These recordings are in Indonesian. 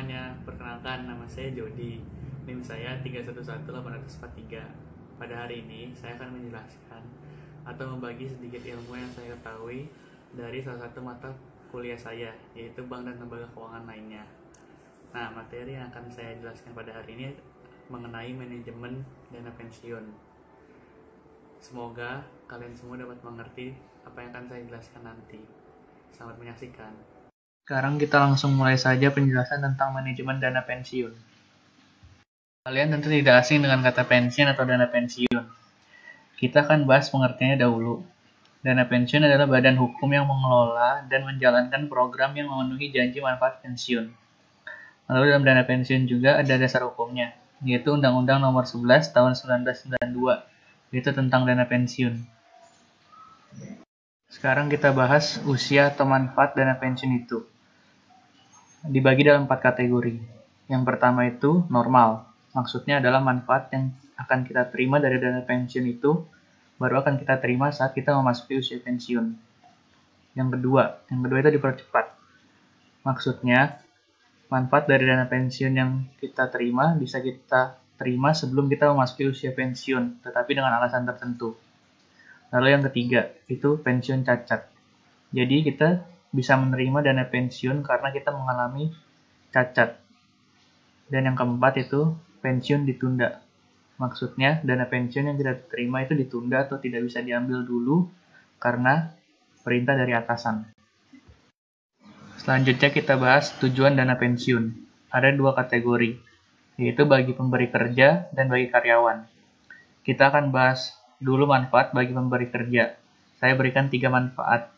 semuanya, perkenalkan nama saya Jody. NIM saya 311843. Pada hari ini saya akan menjelaskan atau membagi sedikit ilmu yang saya ketahui dari salah satu mata kuliah saya, yaitu bank dan lembaga keuangan lainnya. Nah, materi yang akan saya jelaskan pada hari ini mengenai manajemen dana pensiun. Semoga kalian semua dapat mengerti apa yang akan saya jelaskan nanti. Selamat menyaksikan. Sekarang kita langsung mulai saja penjelasan tentang manajemen dana pensiun. Kalian tentu tidak asing dengan kata pensiun atau dana pensiun. Kita akan bahas pengertiannya dahulu. Dana pensiun adalah badan hukum yang mengelola dan menjalankan program yang memenuhi janji manfaat pensiun. Lalu dalam dana pensiun juga ada dasar hukumnya, yaitu Undang-Undang Nomor 11 Tahun 1992, yaitu tentang dana pensiun. Sekarang kita bahas usia atau manfaat dana pensiun itu. Dibagi dalam 4 kategori. Yang pertama itu normal. Maksudnya adalah manfaat yang akan kita terima dari dana pensiun itu baru akan kita terima saat kita memasuki usia pensiun. Yang kedua itu dipercepat. Maksudnya, manfaat dari dana pensiun yang kita terima bisa kita terima sebelum kita memasuki usia pensiun, tetapi dengan alasan tertentu. Lalu yang ketiga, itu pensiun cacat. Jadi kita bisa menerima dana pensiun karena kita mengalami cacat. Dan yang keempat itu pensiun ditunda. Maksudnya dana pensiun yang kita terima itu ditunda atau tidak bisa diambil dulu karena perintah dari atasan. Selanjutnya kita bahas tujuan dana pensiun. Ada 2 kategori, yaitu bagi pemberi kerja dan bagi karyawan. Kita akan bahas dulu manfaat bagi pemberi kerja. Saya berikan 3 manfaat,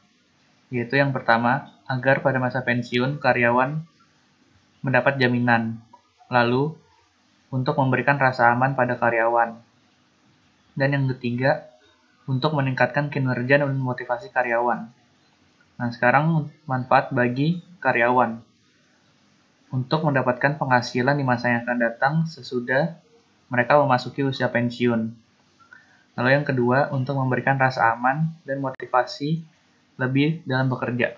yaitu yang pertama, agar pada masa pensiun karyawan mendapat jaminan. Lalu, untuk memberikan rasa aman pada karyawan. Dan yang ketiga, untuk meningkatkan kinerja dan motivasi karyawan. Nah, sekarang manfaat bagi karyawan. Untuk mendapatkan penghasilan di masa yang akan datang sesudah mereka memasuki usia pensiun. Lalu yang kedua, untuk memberikan rasa aman dan motivasi lebih dalam bekerja.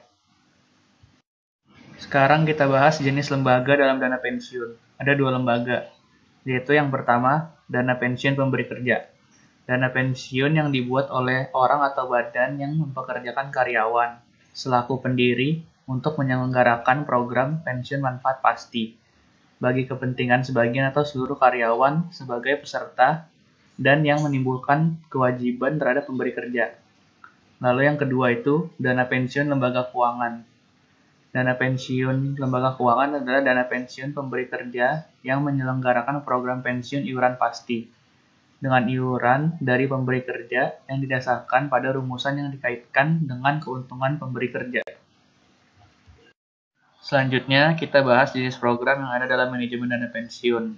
Sekarang kita bahas jenis lembaga dalam dana pensiun. Ada 2 lembaga, yaitu yang pertama, dana pensiun pemberi kerja. Dana pensiun yang dibuat oleh orang atau badan yang mempekerjakan karyawan selaku pendiri untuk menyelenggarakan program pensiun manfaat pasti bagi kepentingan sebagian atau seluruh karyawan sebagai peserta dan yang menimbulkan kewajiban terhadap pemberi kerja. Lalu yang kedua itu dana pensiun lembaga keuangan. Dana pensiun lembaga keuangan adalah dana pensiun pemberi kerja yang menyelenggarakan program pensiun iuran pasti dengan iuran dari pemberi kerja yang didasarkan pada rumusan yang dikaitkan dengan keuntungan pemberi kerja. Selanjutnya, kita bahas jenis program yang ada dalam manajemen dana pensiun.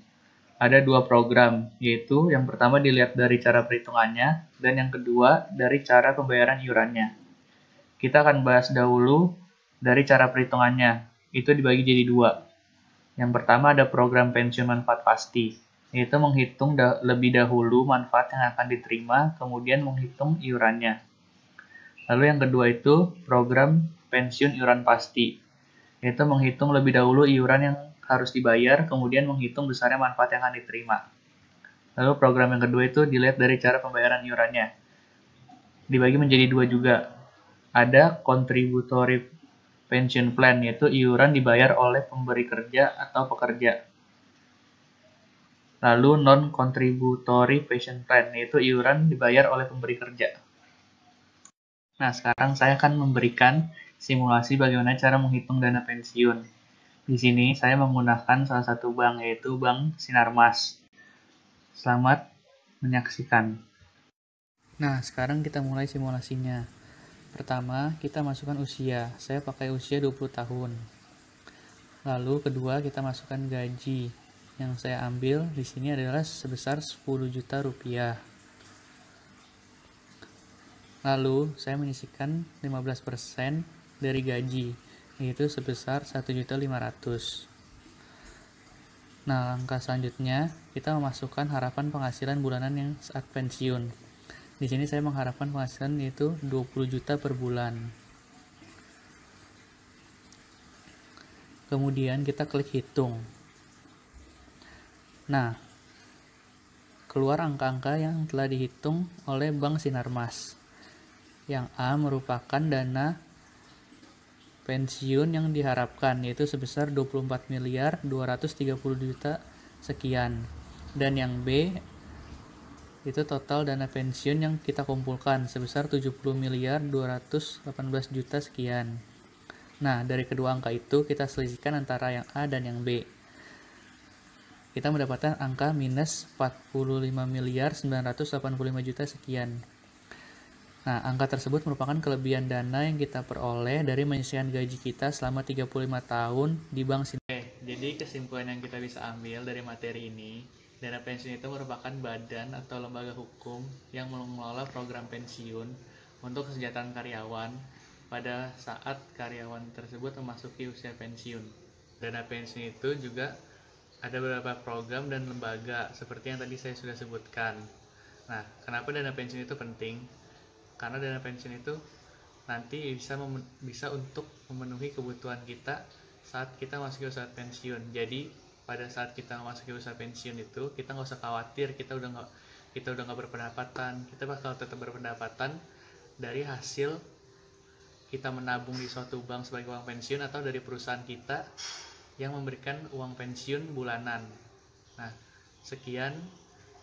Ada 2 program, yaitu yang pertama dilihat dari cara perhitungannya, dan yang kedua dari cara pembayaran iurannya. Kita akan bahas dahulu dari cara perhitungannya, itu dibagi jadi 2. Yang pertama ada program pensiun manfaat pasti, yaitu menghitung lebih dahulu manfaat yang akan diterima, kemudian menghitung iurannya. Lalu yang kedua itu program pensiun iuran pasti, yaitu menghitung lebih dahulu iuran yang harus dibayar, kemudian menghitung besarnya manfaat yang akan diterima. Lalu program yang kedua itu dilihat dari cara pembayaran iurannya. Dibagi menjadi 2 juga. Ada contributory pension plan, yaitu iuran dibayar oleh pemberi kerja atau pekerja. Lalu non-contributory pension plan, yaitu iuran dibayar oleh pemberi kerja. Nah, sekarang saya akan memberikan simulasi bagaimana cara menghitung dana pensiun. Di sini saya menggunakan salah satu bank, yaitu Bank Sinarmas. Selamat menyaksikan. Nah, sekarang kita mulai simulasinya. Pertama, kita masukkan usia. Saya pakai usia 20 tahun. Lalu kedua, kita masukkan gaji. Yang saya ambil di sini adalah sebesar 10 juta rupiah. Lalu, saya menyisihkan 15% dari gaji, yaitu sebesar 1.500.000. Nah, langkah selanjutnya, kita memasukkan harapan penghasilan bulanan yang saat pensiun. Di sini saya mengharapkan penghasilan yaitu 20 juta per bulan. Kemudian kita klik hitung. Nah, keluar angka-angka yang telah dihitung oleh Bank Sinarmas. Yang A merupakan dana pensiun yang diharapkan, yaitu sebesar 24.230.000.000 sekian. Dan yang B itu total dana pensiun yang kita kumpulkan sebesar 70.218.000.000 sekian. Nah, dari kedua angka itu kita selisihkan antara yang A dan yang B. Kita mendapatkan angka minus 45.985.000.000 sekian. Nah, angka tersebut merupakan kelebihan dana yang kita peroleh dari menyisihkan gaji kita selama 35 tahun di bank Sinarmas. Jadi kesimpulan yang kita bisa ambil dari materi ini, dana pensiun itu merupakan badan atau lembaga hukum yang mengelola program pensiun untuk kesejahteraan karyawan pada saat karyawan tersebut memasuki usia pensiun. Dana pensiun itu juga ada beberapa program dan lembaga seperti yang tadi saya sudah sebutkan. Nah, kenapa dana pensiun itu penting? Karena dana pensiun itu nanti bisa untuk memenuhi kebutuhan kita saat kita masuk usia pensiun. Jadi pada saat kita masuk usia pensiun itu kita nggak usah khawatir kita udah nggak berpendapatan. Kita bakal tetap berpendapatan dari hasil kita menabung di suatu bank sebagai uang pensiun atau dari perusahaan kita yang memberikan uang pensiun bulanan. Nah, sekian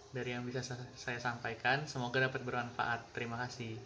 dari yang bisa saya sampaikan. Semoga dapat bermanfaat. Terima kasih.